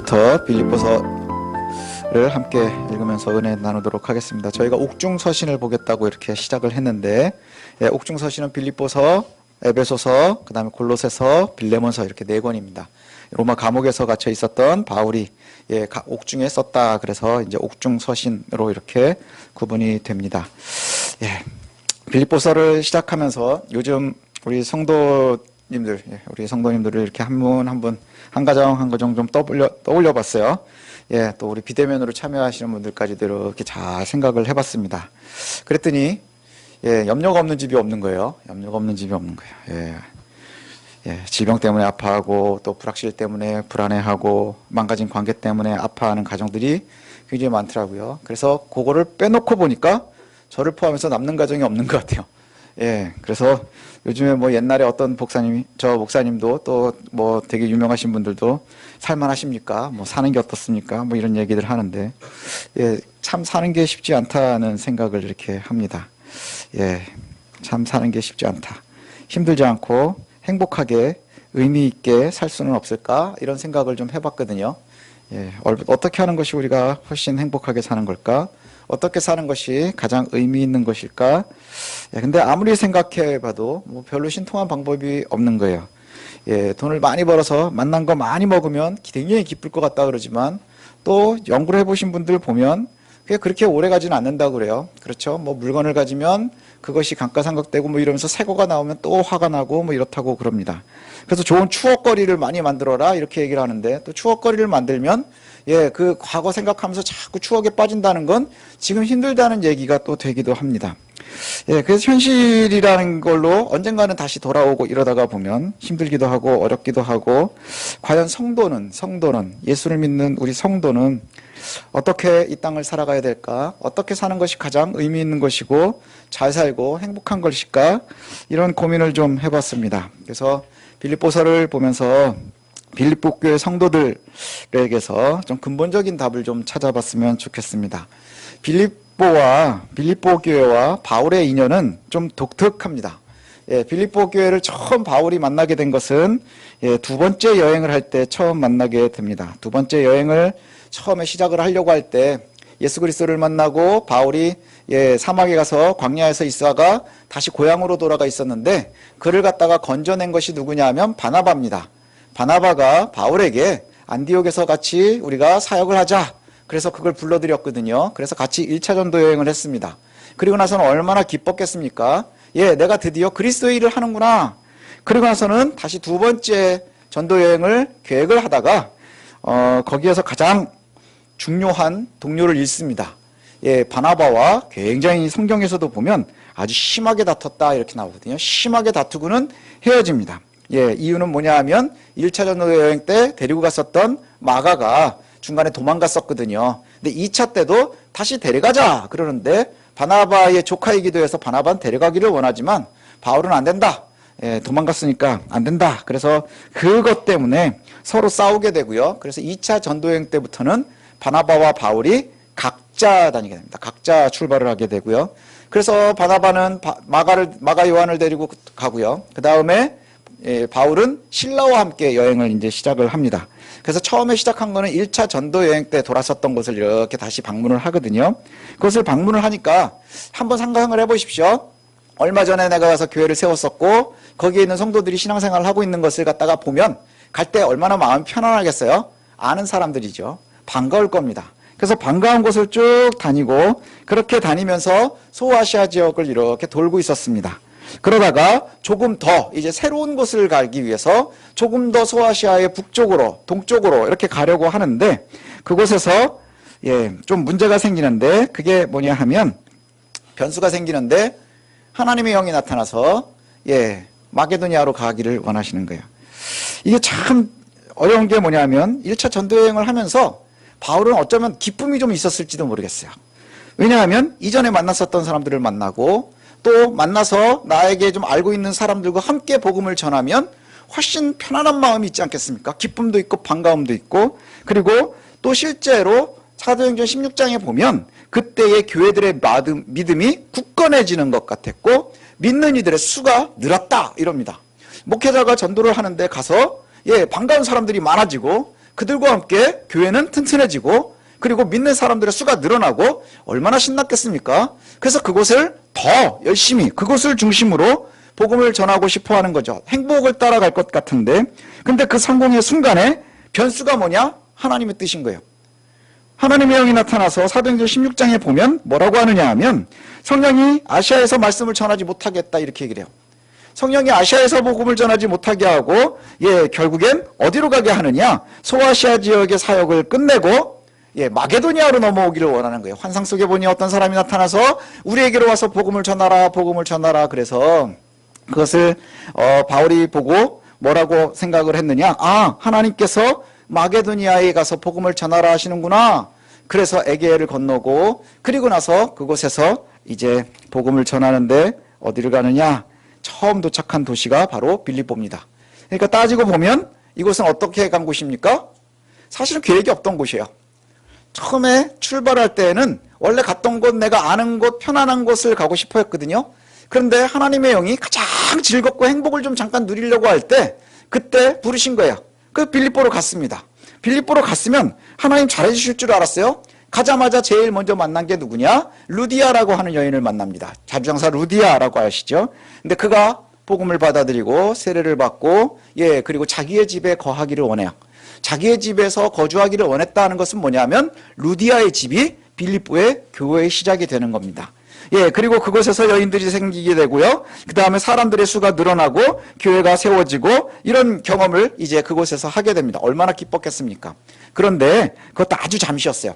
오늘부터 빌립보서를 함께 읽으면서 은혜 나누도록 하겠습니다. 저희가 옥중서신을 보겠다고 이렇게 시작을 했는데, 옥중서신은 빌립보서, 에베소서, 그 다음에 골로새서, 빌레몬서 이렇게 4권입니다. 로마 감옥에서 갇혀 있었던 바울이 옥중에 썼다. 그래서 이제 옥중서신으로 이렇게 구분이 됩니다. 빌립보서를 시작하면서 요즘 우리 성도님들을 이렇게 한 분 한 분, 한 가정 한 가정 좀 떠올려 봤어요. 또 우리 비대면으로 참여하시는 분들까지도 이렇게 잘 생각을 해봤습니다. 그랬더니, 염려가 없는 집이 없는 거예요. 염려가 없는 집이 없는 거예요. 질병 때문에 아파하고, 또 불확실 때문에 불안해하고, 망가진 관계 때문에 아파하는 가정들이 굉장히 많더라고요. 그래서 그거를 빼놓고 보니까 저를 포함해서 남는 가정이 없는 것 같아요. 그래서 요즘에 뭐 옛날에 어떤 저 목사님도 또 뭐 되게 유명하신 분들도 살만하십니까? 뭐 사는 게 어떻습니까? 뭐 이런 얘기들 하는데, 참 사는 게 쉽지 않다는 생각을 이렇게 합니다. 참 사는 게 쉽지 않다. 힘들지 않고 행복하게 의미 있게 살 수는 없을까? 이런 생각을 좀 해봤거든요. 어떻게 하는 것이 우리가 훨씬 행복하게 사는 걸까? 어떻게 사는 것이 가장 의미 있는 것일까? 근데 아무리 생각해봐도 뭐 별로 신통한 방법이 없는 거예요. 돈을 많이 벌어서 만난 거 많이 먹으면 굉장히 기쁠 것 같다 그러지만, 또 연구를 해보신 분들 보면 그게 그렇게 오래 가지는 않는다고 그래요. 그렇죠? 뭐 물건을 가지면 그것이 감가상각되고 뭐 이러면서 새 거가 나오면 또 화가 나고 뭐 이렇다고 그럽니다. 그래서 좋은 추억거리를 많이 만들어라 이렇게 얘기를 하는데, 또 추억거리를 만들면 그 과거 생각하면서 자꾸 추억에 빠진다는 건 지금 힘들다는 얘기가 또 되기도 합니다. 그래서 현실이라는 걸로 언젠가는 다시 돌아오고 이러다가 보면 힘들기도 하고 어렵기도 하고, 과연 성도는 예수를 믿는 우리 성도는 어떻게 이 땅을 살아가야 될까? 어떻게 사는 것이 가장 의미 있는 것이고 잘 살고 행복한 것일까? 이런 고민을 좀 해봤습니다. 그래서 빌립보서를 보면서 빌립보 교회 성도들에게서 좀 근본적인 답을 좀 찾아봤으면 좋겠습니다. 빌립보 교회와 바울의 인연은 좀 독특합니다. 빌립보 교회를 처음 바울이 만나게 된 것은 두 번째 여행을 할 때 처음 만나게 됩니다. 두 번째 여행을 처음에 시작을 하려고 할 때 예수 그리스도를 만나고 바울이 사막에 가서 광야에서 있다가 다시 고향으로 돌아가 있었는데, 그를 갖다가 건져낸 것이 누구냐 하면 바나바입니다. 바나바가 바울에게 안디옥에서 같이 우리가 사역을 하자, 그래서 그걸 불러들였거든요. 그래서 같이 1차 전도 여행을 했습니다. 그리고 나서는 얼마나 기뻤겠습니까? 내가 드디어 그리스도의 일을 하는구나. 그리고 나서는 다시 두 번째 전도 여행을 계획을 하다가 거기에서 가장 중요한 동료를 잃습니다. 바나바와 굉장히 성경에서도 보면 아주 심하게 다퉜다 이렇게 나오거든요. 심하게 다투고는 헤어집니다. 이유는 뭐냐 하면 1차 전도 여행 때 데리고 갔었던 마가가 중간에 도망갔었거든요. 근데 2차 때도 다시 데려가자 그러는데, 바나바의 조카이기도 해서 바나바는 데려가기를 원하지만 바울은 안 된다. 도망갔으니까 안 된다. 그래서 그것 때문에 서로 싸우게 되고요. 그래서 2차 전도여행 때부터는 바나바와 바울이 각자 다니게 됩니다. 각자 출발을 하게 되고요. 그래서 바나바는 마가 요한을 데리고 가고요. 그 다음에 바울은 실라와 함께 여행을 이제 시작을 합니다. 그래서 처음에 시작한 거는 1차 전도 여행 때 돌았었던 곳을 이렇게 다시 방문을 하거든요. 그것을 방문을 하니까 한번 상상을 해보십시오. 얼마 전에 내가 가서 교회를 세웠었고 거기에 있는 성도들이 신앙생활을 하고 있는 것을 갖다가 보면 갈 때 얼마나 마음이 편안하겠어요? 아는 사람들이죠. 반가울 겁니다. 그래서 반가운 곳을 쭉 다니고, 그렇게 다니면서 소아시아 지역을 이렇게 돌고 있었습니다. 그러다가 조금 더 이제 새로운 곳을 가기 위해서 조금 더 소아시아의 북쪽으로, 동쪽으로 이렇게 가려고 하는데, 그곳에서 좀 문제가 생기는데, 그게 뭐냐 하면 변수가 생기는데, 하나님의 영이 나타나서 마게도니아로 가기를 원하시는 거예요. 이게 참 어려운 게 뭐냐면 1차 전도여행을 하면서 바울은 어쩌면 기쁨이 좀 있었을지도 모르겠어요. 왜냐하면 이전에 만났었던 사람들을 만나고, 또 만나서 나에게 좀 알고 있는 사람들과 함께 복음을 전하면 훨씬 편안한 마음이 있지 않겠습니까? 기쁨도 있고 반가움도 있고, 그리고 또 실제로 사도행전 16장에 보면 그때의 교회들의 믿음이 굳건해지는 것 같았고, 믿는 이들의 수가 늘었다 이럽니다. 목회자가 전도를 하는데 가서 반가운 사람들이 많아지고, 그들과 함께 교회는 튼튼해지고 그리고 믿는 사람들의 수가 늘어나고 얼마나 신났겠습니까? 그래서 그곳을 더 열심히 그곳을 중심으로 복음을 전하고 싶어 하는 거죠. 행복을 따라갈 것 같은데 근데 그 성공의 순간에 변수가 뭐냐? 하나님의 뜻인 거예요. 하나님의 영이 나타나서 사도행전 16장에 보면 뭐라고 하느냐 하면 성령이 아시아에서 말씀을 전하지 못하게 했다 이렇게 얘기를 해요. 성령이 아시아에서 복음을 전하지 못하게 하고 결국엔 어디로 가게 하느냐? 소아시아 지역의 사역을 끝내고 마게도니아로 넘어오기를 원하는 거예요. 환상 속에 보니 어떤 사람이 나타나서 우리에게로 와서 복음을 전하라 복음을 전하라. 그래서 그것을 바울이 보고 뭐라고 생각을 했느냐? 아, 하나님께서 마게도니아에 가서 복음을 전하라 하시는구나. 그래서 에게해를 건너고 그리고 나서 그곳에서 이제 복음을 전하는데 어디를 가느냐? 처음 도착한 도시가 바로 빌립보입니다. 그러니까 따지고 보면 이곳은 어떻게 간 곳입니까? 사실은 계획이 없던 곳이에요. 처음에 출발할 때에는 원래 갔던 곳, 내가 아는 곳, 편안한 곳을 가고 싶어 했거든요. 그런데 하나님의 영이 가장 즐겁고 행복을 좀 잠깐 누리려고 할 때 그때 부르신 거예요. 그 빌립보로 갔습니다. 빌립보로 갔으면 하나님 잘해주실 줄 알았어요. 가자마자 제일 먼저 만난 게 누구냐? 루디아라고 하는 여인을 만납니다. 자주장사 루디아라고 아시죠? 근데 그가 복음을 받아들이고 세례를 받고 그리고 자기의 집에 거하기를 원해요. 자기의 집에서 거주하기를 원했다는 것은 뭐냐면 루디아의 집이 빌립보의 교회의 시작이 되는 겁니다. 그리고 그곳에서 여인들이 생기게 되고요. 그 다음에 사람들의 수가 늘어나고 교회가 세워지고 이런 경험을 이제 그곳에서 하게 됩니다. 얼마나 기뻤겠습니까? 그런데 그것도 아주 잠시였어요.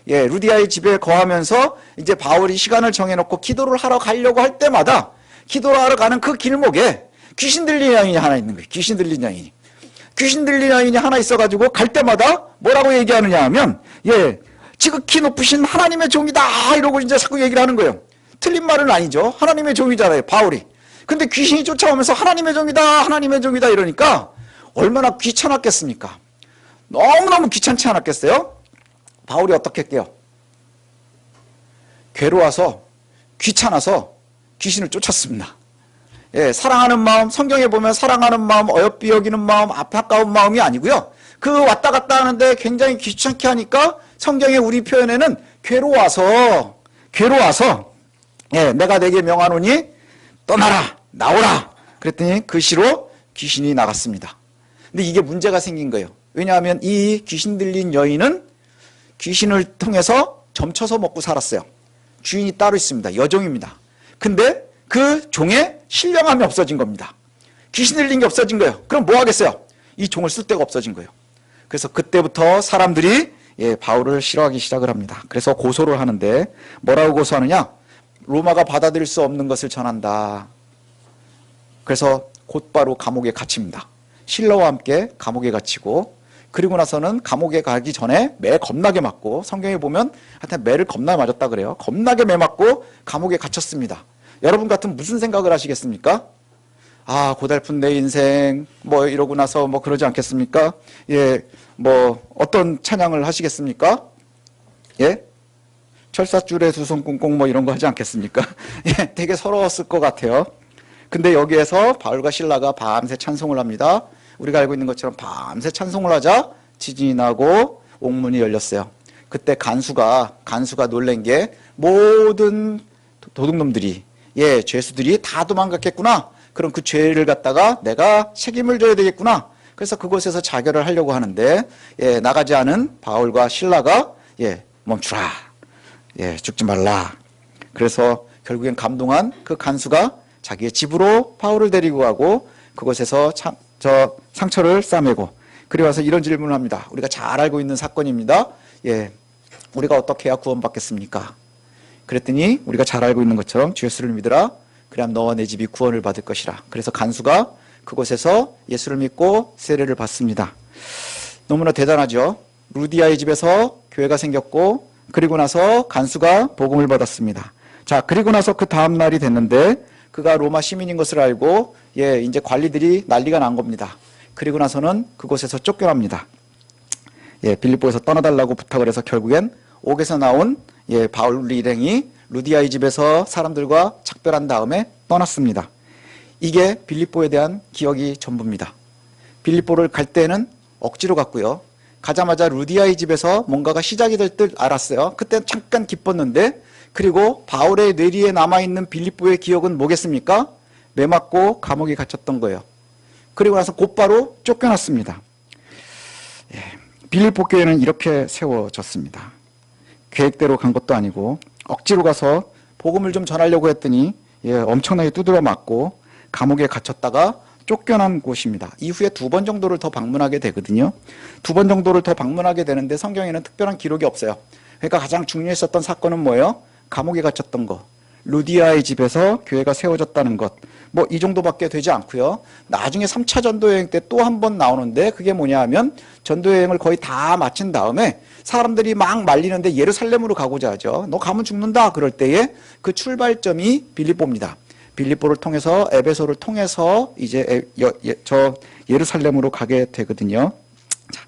루디아의 집에 거하면서 이제 바울이 시간을 정해놓고 기도를 하러 가려고 할 때마다 기도를 하러 가는 그 길목에 귀신 들린 여인이 하나 있는 거예요. 귀신 들린 여인이. 귀신 들린 여인이 하나 있어가지고 갈 때마다 뭐라고 얘기하느냐 하면 지극히 높으신 하나님의 종이다 이러고 이제 자꾸 얘기를 하는 거예요. 틀린 말은 아니죠. 하나님의 종이잖아요, 바울이. 근데 귀신이 쫓아오면서 하나님의 종이다, 하나님의 종이다 이러니까 얼마나 귀찮았겠습니까? 너무너무 귀찮지 않았겠어요? 바울이 어떻게 할게요? 괴로워서 귀찮아서 귀신을 쫓았습니다. 사랑하는 마음, 성경에 보면 사랑하는 마음, 어여삐 여기는 마음, 안타까운 마음이 아니고요. 그 왔다 갔다 하는데 굉장히 귀찮게 하니까 성경의 우리 표현에는 괴로워서 내가 내게 명하노니 떠나라, 나오라. 그랬더니 그 시로 귀신이 나갔습니다. 근데 이게 문제가 생긴 거예요. 왜냐하면 이 귀신 들린 여인은 귀신을 통해서 점쳐서 먹고 살았어요. 주인이 따로 있습니다. 여종입니다. 근데 그 종의 신령함이 없어진 겁니다. 귀신 들린 게 없어진 거예요. 그럼 뭐 하겠어요? 이 종을 쓸 데가 없어진 거예요. 그래서 그때부터 사람들이 바울을 싫어하기 시작을 합니다. 그래서 고소를 하는데 뭐라고 고소하느냐? 로마가 받아들일 수 없는 것을 전한다. 그래서 곧바로 감옥에 갇힙니다. 실러와 함께 감옥에 갇히고 그리고 나서는 감옥에 가기 전에 매 겁나게 맞고 성경에 보면 하여튼 매를 겁나 맞았다 그래요. 겁나게 매 맞고 감옥에 갇혔습니다. 여러분 같으면 무슨 생각을 하시겠습니까? 아, 고달픈 내 인생 뭐 이러고 나서 뭐 그러지 않겠습니까? 뭐 어떤 찬양을 하시겠습니까? 철사줄에 두 손 꽁꽁 뭐 이런 거 하지 않겠습니까? 되게 서러웠을 것 같아요. 근데 여기에서 바울과 실라가 밤새 찬송을 합니다. 우리가 알고 있는 것처럼 밤새 찬송을 하자 지진이 나고 옥문이 열렸어요. 그때 간수가 놀란 게 모든 도둑놈들이 죄수들이 다 도망갔겠구나. 그럼 그 죄를 갖다가 내가 책임을 져야 되겠구나. 그래서 그곳에서 자결을 하려고 하는데 나가지 않은 바울과 실라가 멈추라. 죽지 말라. 그래서 결국엔 감동한 그 간수가 자기의 집으로 바울을 데리고 가고 그곳에서 상처를 싸매고 그리고 와서 이런 질문을 합니다. 우리가 잘 알고 있는 사건입니다. 우리가 어떻게 해야 구원받겠습니까? 그랬더니 우리가 잘 알고 있는 것처럼 주 예수를 믿으라. 그럼 너와 내 집이 구원을 받을 것이라. 그래서 간수가 그곳에서 예수를 믿고 세례를 받습니다. 너무나 대단하죠. 루디아의 집에서 교회가 생겼고 그리고 나서 간수가 복음을 받았습니다. 자, 그리고 나서 그 다음 날이 됐는데 그가 로마 시민인 것을 알고 이제 관리들이 난리가 난 겁니다. 그리고 나서는 그곳에서 쫓겨납니다. 빌립보에서 떠나달라고 부탁을 해서 결국엔 옥에서 나온 바울 일행이 루디아의 집에서 사람들과 작별한 다음에 떠났습니다. 이게 빌립보에 대한 기억이 전부입니다. 빌립보를 갈 때는 억지로 갔고요. 가자마자 루디아의 집에서 뭔가가 시작이 될 듯 알았어요. 그때 잠깐 기뻤는데, 그리고 바울의 뇌리에 남아있는 빌립보의 기억은 뭐겠습니까? 매 맞고 감옥에 갇혔던 거예요. 그리고 나서 곧바로 쫓겨났습니다. 빌립보 교회는 이렇게 세워졌습니다. 계획대로 간 것도 아니고 억지로 가서 복음을 좀 전하려고 했더니 엄청나게 두드려 맞고 감옥에 갇혔다가 쫓겨난 곳입니다. 이후에 2번 정도를 더 방문하게 되거든요. 2번 정도를 더 방문하게 되는데 성경에는 특별한 기록이 없어요. 그러니까 가장 중요했었던 사건은 뭐예요? 감옥에 갇혔던 거, 루디아의 집에서 교회가 세워졌다는 것, 뭐 이 정도밖에 되지 않고요. 나중에 3차 전도여행 때 또 한 번 나오는데 그게 뭐냐 하면 전도여행을 거의 다 마친 다음에 사람들이 막 말리는데 예루살렘으로 가고자 하죠. 너 가면 죽는다 그럴 때에 그 출발점이 빌립보입니다. 빌립보를 통해서 에베소를 통해서 이제 예루살렘으로 가게 되거든요. 자,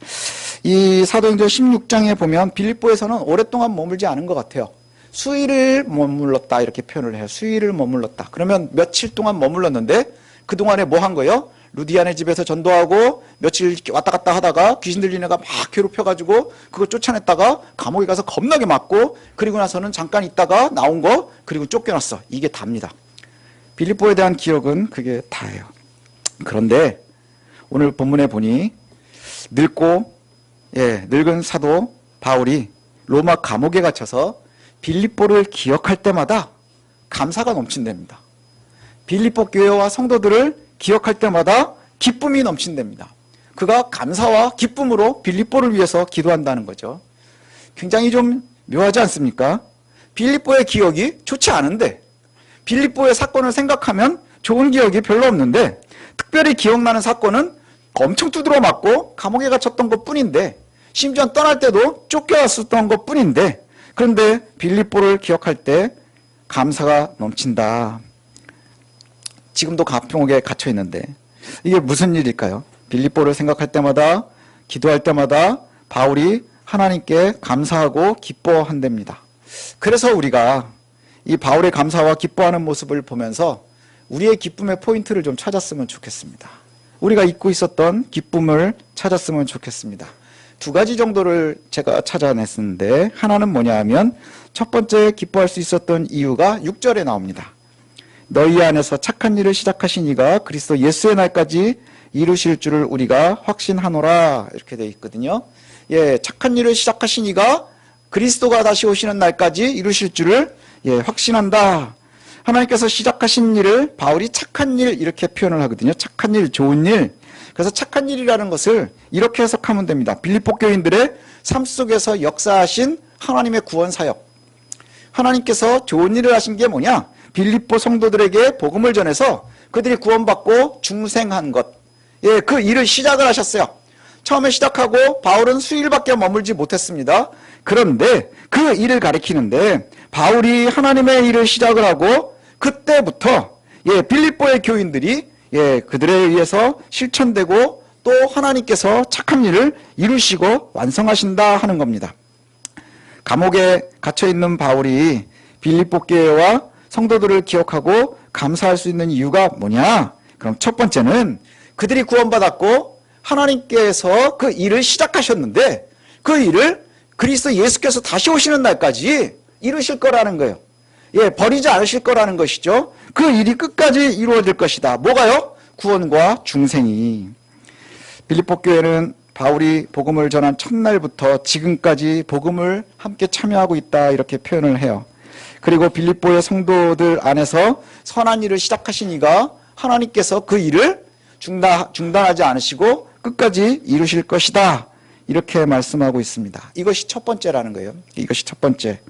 이 사도행전 16장에 보면 빌립보에서는 오랫동안 머물지 않은 것 같아요. 수일을 머물렀다 이렇게 표현을 해요. 수일을 머물렀다. 그러면 며칠 동안 머물렀는데 그동안에 뭐 한 거예요? 루디안의 집에서 전도하고 며칠 왔다 갔다 하다가 귀신 들리는 애가 막 괴롭혀가지고 그거 쫓아냈다가 감옥에 가서 겁나게 맞고 그리고 나서는 잠깐 있다가 나온 거 그리고 쫓겨났어. 이게 답니다. 빌립보에 대한 기억은 그게 다예요. 그런데 오늘 본문에 보니 늙은 사도 바울이 로마 감옥에 갇혀서 빌립보를 기억할 때마다 감사가 넘친답니다. 빌립보 교회와 성도들을 기억할 때마다 기쁨이 넘친답니다. 그가 감사와 기쁨으로 빌립보를 위해서 기도한다는 거죠. 굉장히 좀 묘하지 않습니까? 빌립보의 기억이 좋지 않은데 빌립보의 사건을 생각하면 좋은 기억이 별로 없는데 특별히 기억나는 사건은 엄청 두드러 맞고 감옥에 갇혔던 것뿐인데 심지어 떠날 때도 쫓겨왔었던 것뿐인데 그런데 빌립보를 기억할 때 감사가 넘친다. 지금도 감옥에 갇혀 있는데 이게 무슨 일일까요? 빌립보를 생각할 때마다 기도할 때마다 바울이 하나님께 감사하고 기뻐한답니다. 그래서 우리가 이 바울의 감사와 기뻐하는 모습을 보면서 우리의 기쁨의 포인트를 좀 찾았으면 좋겠습니다. 우리가 잊고 있었던 기쁨을 찾았으면 좋겠습니다. 2가지 정도를 제가 찾아냈는데 하나는 뭐냐 하면 첫 번째 기뻐할 수 있었던 이유가 6절에 나옵니다. 너희 안에서 착한 일을 시작하신 이가 그리스도 예수의 날까지 이루실 줄을 우리가 확신하노라 이렇게 되어 있거든요. 착한 일을 시작하신 이가 그리스도가 다시 오시는 날까지 이루실 줄을 확신한다. 하나님께서 시작하신 일을 바울이 착한 일 이렇게 표현을 하거든요. 착한 일, 좋은 일. 그래서 착한 일이라는 것을 이렇게 해석하면 됩니다. 빌립보 교인들의 삶 속에서 역사하신 하나님의 구원 사역. 하나님께서 좋은 일을 하신 게 뭐냐? 빌립보 성도들에게 복음을 전해서 그들이 구원받고 중생한 것. 그 일을 시작을 하셨어요. 처음에 시작하고 바울은 수일밖에 머물지 못했습니다. 그런데 그 일을 가리키는데 바울이 하나님의 일을 시작을 하고 그때부터 빌립보의 교인들이 그들에 의해서 실천되고 또 하나님께서 착한 일을 이루시고 완성하신다 하는 겁니다. 감옥에 갇혀있는 바울이 빌립보 교회와 성도들을 기억하고 감사할 수 있는 이유가 뭐냐? 그럼 첫 번째는 그들이 구원받았고 하나님께서 그 일을 시작하셨는데 그 일을 그리스도 예수께서 다시 오시는 날까지 이루실 거라는 거예요. 버리지 않으실 거라는 것이죠. 그 일이 끝까지 이루어질 것이다. 뭐가요? 구원과 중생이. 빌립보 교회는 바울이 복음을 전한 첫날부터 지금까지 복음을 함께 참여하고 있다 이렇게 표현을 해요. 그리고 빌립보의 성도들 안에서 선한 일을 시작하신 이가 하나님께서 그 일을 중단하지 않으시고 끝까지 이루실 것이다 이렇게 말씀하고 있습니다. 이것이 첫 번째라는 거예요. 이것이 첫 번째.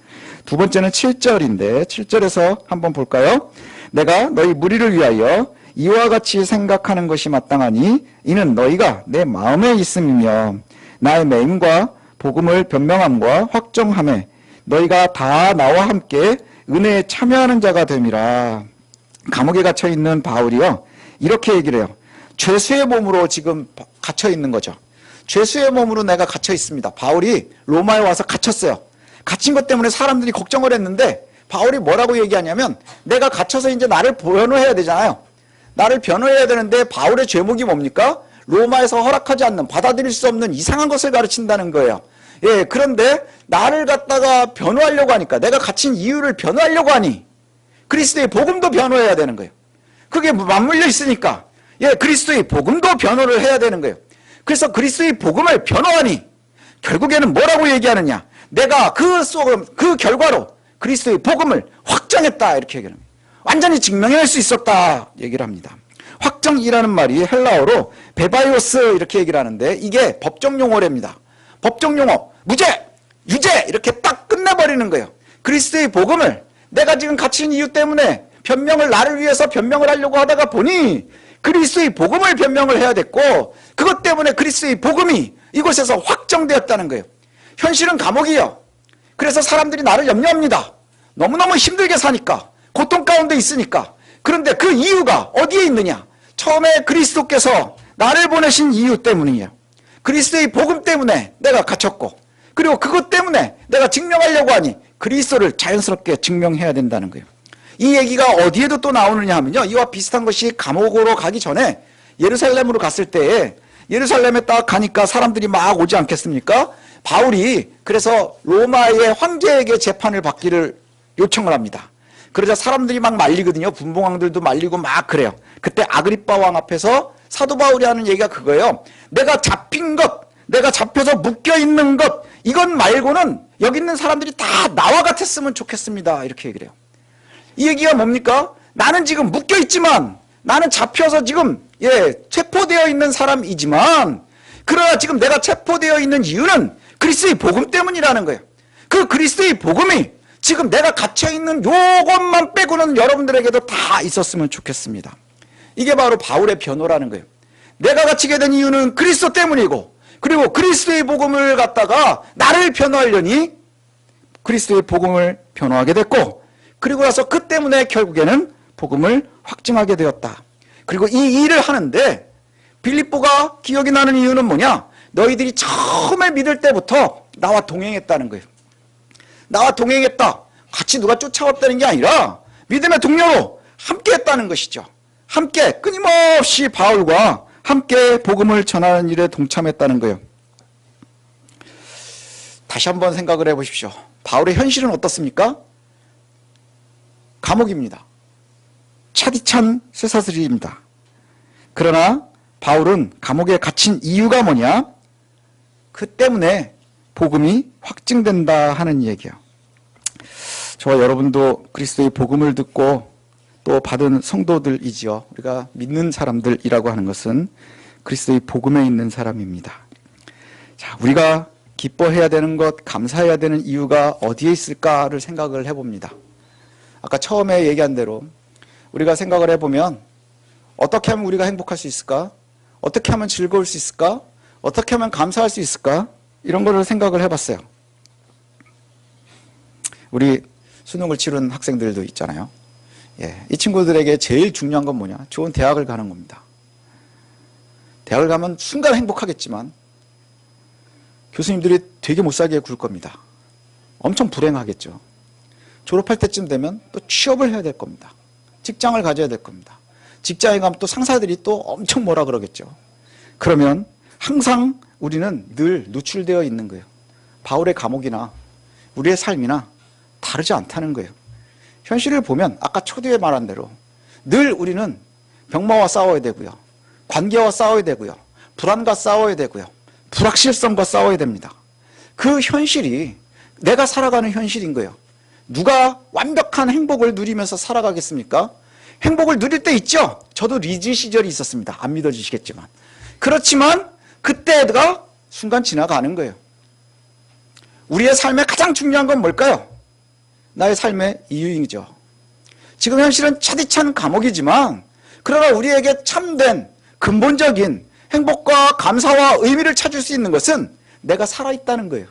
두 번째는 7절인데 7절에서 한번 볼까요? 내가 너희 무리를 위하여 이와 같이 생각하는 것이 마땅하니 이는 너희가 내 마음에 있음이며 나의 매임과 복음을 변명함과 확정함에 너희가 다 나와 함께 은혜에 참여하는 자가 됨이라. 감옥에 갇혀 있는 바울이요 이렇게 얘기를 해요. 죄수의 몸으로 지금 갇혀 있는 거죠. 죄수의 몸으로 내가 갇혀 있습니다. 바울이 로마에 와서 갇혔어요. 갇힌 것 때문에 사람들이 걱정을 했는데 바울이 뭐라고 얘기하냐면 내가 갇혀서 이제 나를 변호해야 되잖아요. 나를 변호해야 되는데 바울의 죄목이 뭡니까? 로마에서 허락하지 않는, 받아들일 수 없는 이상한 것을 가르친다는 거예요. 예, 그런데 나를 갖다가 변호하려고 하니까, 내가 갇힌 이유를 변호하려고 하니 그리스도의 복음도 변호해야 되는 거예요. 그게 맞물려 있으니까 예, 그리스도의 복음도 변호를 해야 되는 거예요. 그래서 그리스도의 복음을 변호하니 결국에는 뭐라고 얘기하느냐, 내가 그 결과로 그리스도의 복음을 확정했다, 이렇게 얘기를 합니다. 완전히 증명해낼 수 있었다 얘기를 합니다. 확정이라는 말이 헬라어로 베바이오스 이렇게 얘기를 하는데, 이게 법정 용어랍니다. 법정 용어, 무죄, 유죄 이렇게 딱 끝내버리는 거예요. 그리스도의 복음을 내가 지금 갇힌 이유 때문에 변명을, 나를 위해서 변명을 하려고 하다가 보니 그리스도의 복음을 변명을 해야 됐고, 그것 때문에 그리스도의 복음이 이곳에서 확정되었다는 거예요. 현실은 감옥이에요. 그래서 사람들이 나를 염려합니다. 너무너무 힘들게 사니까, 고통 가운데 있으니까. 그런데 그 이유가 어디에 있느냐? 처음에 그리스도께서 나를 보내신 이유 때문이에요. 그리스도의 복음 때문에 내가 갇혔고, 그리고 그것 때문에 내가 증명하려고 하니 그리스도를 자연스럽게 증명해야 된다는 거예요. 이 얘기가 어디에도 또 나오느냐 하면요, 이와 비슷한 것이 감옥으로 가기 전에 예루살렘으로 갔을 때에, 예루살렘에 딱 가니까 사람들이 막 오지 않겠습니까? 바울이 그래서 로마의 황제에게 재판을 받기를 요청을 합니다. 그러자 사람들이 막 말리거든요. 분봉왕들도 말리고 막 그래요. 그때 아그리빠 왕 앞에서 사도 바울이 하는 얘기가 그거예요. 내가 잡힌 것, 내가 잡혀서 묶여있는 것, 이것 말고는 여기 있는 사람들이 다 나와 같았으면 좋겠습니다, 이렇게 얘기를 해요. 이 얘기가 뭡니까? 나는 지금 묶여있지만, 나는 잡혀서 지금 체포되어 있는 사람이지만, 그러나 지금 내가 체포되어 있는 이유는 그리스도의 복음 때문이라는 거예요. 그 그리스도의 복음이 지금 내가 갇혀있는 요것만 빼고는 여러분들에게도 다 있었으면 좋겠습니다. 이게 바로 바울의 변호라는 거예요. 내가 갇히게 된 이유는 그리스도 때문이고, 그리고 그리스도의 복음을 갖다가 나를 변호하려니 그리스도의 복음을 변호하게 됐고, 그리고 나서 그 때문에 결국에는 복음을 확증하게 되었다. 그리고 이 일을 하는데 빌립보가 기억이 나는 이유는 뭐냐? 너희들이 처음에 믿을 때부터 나와 동행했다는 거예요. 나와 동행했다. 같이 누가 쫓아왔다는 게 아니라 믿음의 동료로 함께 했다는 것이죠. 함께 끊임없이 바울과 함께 복음을 전하는 일에 동참했다는 거예요. 다시 한번 생각을 해보십시오. 바울의 현실은 어떻습니까? 감옥입니다. 차디찬 쇠사슬입니다. 그러나 바울은 감옥에 갇힌 이유가 뭐냐? 그 때문에 복음이 확증된다 하는 얘기예요. 저와 여러분도 그리스도의 복음을 듣고 또 받은 성도들이지요. 우리가 믿는 사람들이라고 하는 것은 그리스도의 복음에 있는 사람입니다. 자, 우리가 기뻐해야 되는 것, 감사해야 되는 이유가 어디에 있을까를 생각을 해봅니다. 아까 처음에 얘기한 대로 우리가 생각을 해보면 어떻게 하면 우리가 행복할 수 있을까? 어떻게 하면 즐거울 수 있을까? 어떻게 하면 감사할 수 있을까? 이런 거를 생각을 해봤어요. 우리 수능을 치른 학생들도 있잖아요. 이 친구들에게 제일 중요한 건 뭐냐? 좋은 대학을 가는 겁니다. 대학을 가면 순간 행복하겠지만 교수님들이 되게 못 살게 굴 겁니다. 엄청 불행하겠죠. 졸업할 때쯤 되면 또 취업을 해야 될 겁니다. 직장을 가져야 될 겁니다. 직장에 가면 또 상사들이 또 엄청 뭐라 그러겠죠. 그러면 항상 우리는 늘 노출되어 있는 거예요. 바울의 감옥이나 우리의 삶이나 다르지 않다는 거예요. 현실을 보면 아까 초대에 말한 대로 늘 우리는 병마와 싸워야 되고요. 관계와 싸워야 되고요. 불안과 싸워야 되고요. 불확실성과 싸워야 됩니다. 그 현실이 내가 살아가는 현실인 거예요. 누가 완벽한 행복을 누리면서 살아가겠습니까? 행복을 누릴 때 있죠. 저도 리즈 시절이 있었습니다. 안 믿어주시겠지만. 그렇지만 그때가 순간 지나가는 거예요. 우리의 삶에 가장 중요한 건 뭘까요? 나의 삶의 이유이죠. 지금 현실은 차디찬 감옥이지만 그러나 우리에게 참된 근본적인 행복과 감사와 의미를 찾을 수 있는 것은 내가 살아있다는 거예요.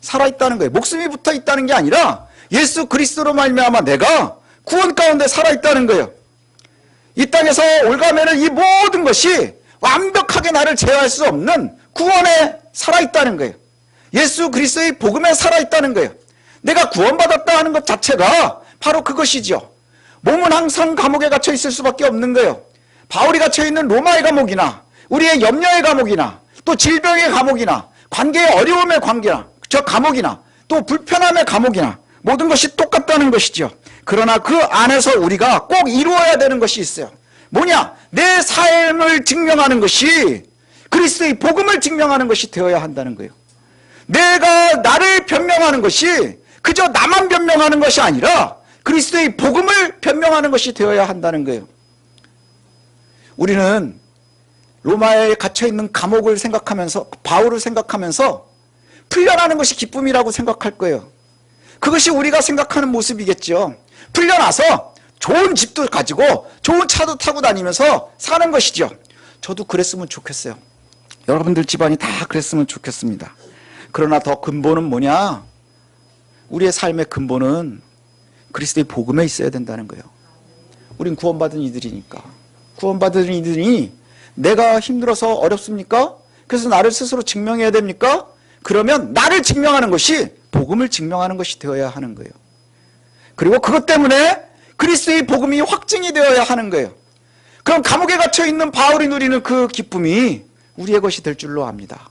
살아있다는 거예요. 목숨이 붙어있다는 게 아니라 예수 그리스도로 말미암아 내가 구원 가운데 살아있다는 거예요. 이 땅에서 올가매는 이 모든 것이 완벽하게 나를 제어할 수 없는 구원에 살아있다는 거예요. 예수 그리스도의 복음에 살아있다는 거예요. 내가 구원받았다 하는 것 자체가 바로 그것이죠. 몸은 항상 감옥에 갇혀 있을 수밖에 없는 거예요. 바울이 갇혀 있는 로마의 감옥이나 우리의 염려의 감옥이나 또 질병의 감옥이나 관계의 어려움의 관계나 저 감옥이나 또 불편함의 감옥이나 모든 것이 똑같다는 것이죠. 그러나 그 안에서 우리가 꼭 이루어야 되는 것이 있어요. 뭐냐? 내 삶을 증명하는 것이 그리스도의 복음을 증명하는 것이 되어야 한다는 거예요. 내가 나를 변명하는 것이 그저 나만 변명하는 것이 아니라 그리스도의 복음을 변명하는 것이 되어야 한다는 거예요. 우리는 로마에 갇혀있는 감옥을 생각하면서 바울을 생각하면서 풀려나는 것이 기쁨이라고 생각할 거예요. 그것이 우리가 생각하는 모습이겠죠. 풀려나서 좋은 집도 가지고 좋은 차도 타고 다니면서 사는 것이죠. 저도 그랬으면 좋겠어요. 여러분들 집안이 다 그랬으면 좋겠습니다. 그러나 더 근본은 뭐냐? 우리의 삶의 근본은 그리스도의 복음에 있어야 된다는 거예요. 우린 구원받은 이들이니까. 구원받은 이들이 내가 힘들어서 어렵습니까? 그래서 나를 스스로 증명해야 됩니까? 그러면 나를 증명하는 것이 복음을 증명하는 것이 되어야 하는 거예요. 그리고 그것 때문에 그리스도의 복음이 확증이 되어야 하는 거예요. 그럼 감옥에 갇혀있는 바울이 누리는 그 기쁨이 우리의 것이 될 줄로 압니다.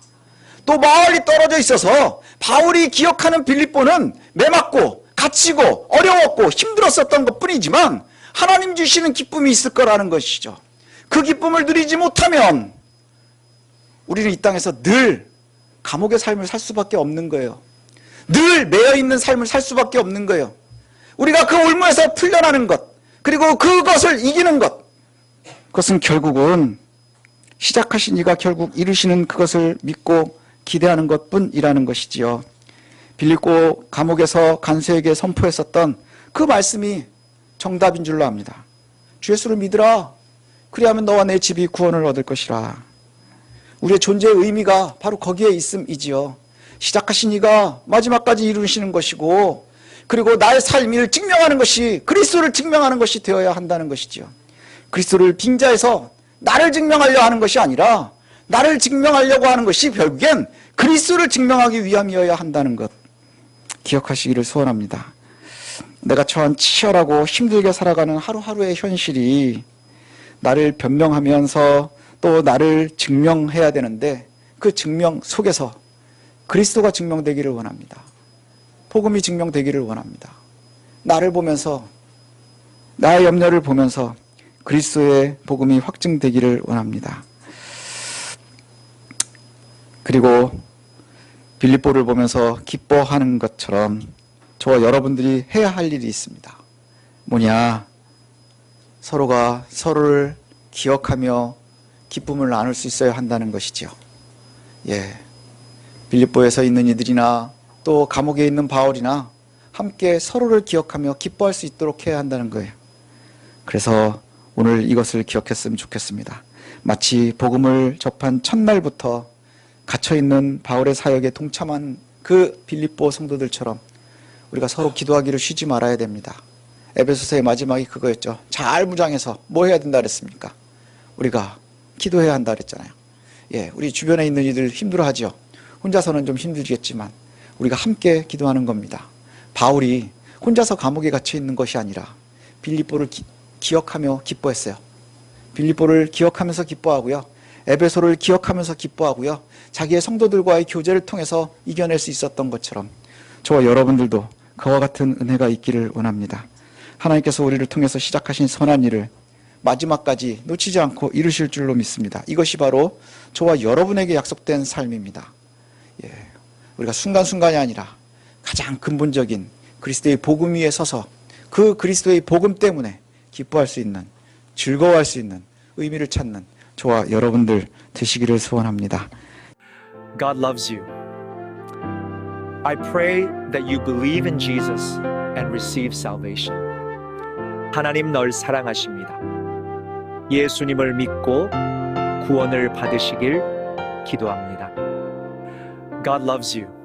또 멀리 떨어져 있어서 바울이 기억하는 빌립보는 매맞고 갇히고 어려웠고 힘들었었던 것뿐이지만 하나님 주시는 기쁨이 있을 거라는 것이죠. 그 기쁨을 누리지 못하면 우리는 이 땅에서 늘 감옥의 삶을 살 수밖에 없는 거예요. 늘 매여있는 삶을 살 수밖에 없는 거예요. 우리가 그 올무에서 풀려나는 것, 그리고 그것을 이기는 것, 그것은 결국은 시작하신 이가 결국 이루시는 그것을 믿고 기대하는 것뿐이라는 것이지요. 빌립보 감옥에서 간수에게 선포했었던 그 말씀이 정답인 줄로 압니다. 주 예수를 믿으라. 그리하면 너와 내 집이 구원을 얻을 것이라. 우리의 존재의 의미가 바로 거기에 있음이지요. 시작하신 이가 마지막까지 이루시는 것이고, 그리고 나의 삶을 증명하는 것이 그리스도를 증명하는 것이 되어야 한다는 것이지요. 그리스도를 빙자해서 나를 증명하려 하는 것이 아니라 나를 증명하려고 하는 것이 결국엔 그리스도를 증명하기 위함이어야 한다는 것 기억하시기를 소원합니다. 내가 처한 치열하고 힘들게 살아가는 하루하루의 현실이 나를 변명하면서 또 나를 증명해야 되는데 그 증명 속에서 그리스도가 증명되기를 원합니다. 복음이 증명되기를 원합니다. 나를 보면서 나의 염려를 보면서 그리스도의 복음이 확증되기를 원합니다. 그리고 빌립보를 보면서 기뻐하는 것처럼 저와 여러분들이 해야 할 일이 있습니다. 뭐냐? 서로가 서로를 기억하며 기쁨을 나눌 수 있어야 한다는 것이죠. 빌립보에서 있는 이들이나 또 감옥에 있는 바울이나 함께 서로를 기억하며 기뻐할 수 있도록 해야 한다는 거예요. 그래서 오늘 이것을 기억했으면 좋겠습니다. 마치 복음을 접한 첫날부터 갇혀있는 바울의 사역에 동참한 그 빌립보 성도들처럼 우리가 서로 기도하기를 쉬지 말아야 됩니다. 에베소서의 마지막이 그거였죠. 잘 무장해서 뭐 해야 된다 그랬습니까? 우리가 기도해야 한다 그랬잖아요. 우리 주변에 있는 이들 힘들어하죠. 혼자서는 좀 힘들겠지만 우리가 함께 기도하는 겁니다. 바울이 혼자서 감옥에 갇혀 있는 것이 아니라 빌립보를 기억하며 기뻐했어요. 빌립보를 기억하면서 기뻐하고요. 에베소를 기억하면서 기뻐하고요. 자기의 성도들과의 교제를 통해서 이겨낼 수 있었던 것처럼 저와 여러분들도 그와 같은 은혜가 있기를 원합니다. 하나님께서 우리를 통해서 시작하신 선한 일을 마지막까지 놓치지 않고 이루실 줄로 믿습니다. 이것이 바로 저와 여러분에게 약속된 삶입니다. 우리가 순간순간이 아니라 가장 근본적인 그리스도의 복음 위에 서서 그 그리스도의 복음 때문에 기뻐할 수 있는, 즐거워할 수 있는, 의미를 찾는 저와 여러분들 되시기를 소원합니다. God loves you. I pray that you believe in Jesus and receive salvation. 하나님 널 사랑하십니다. 예수님을 믿고 구원을 받으시길 기도합니다. God loves you.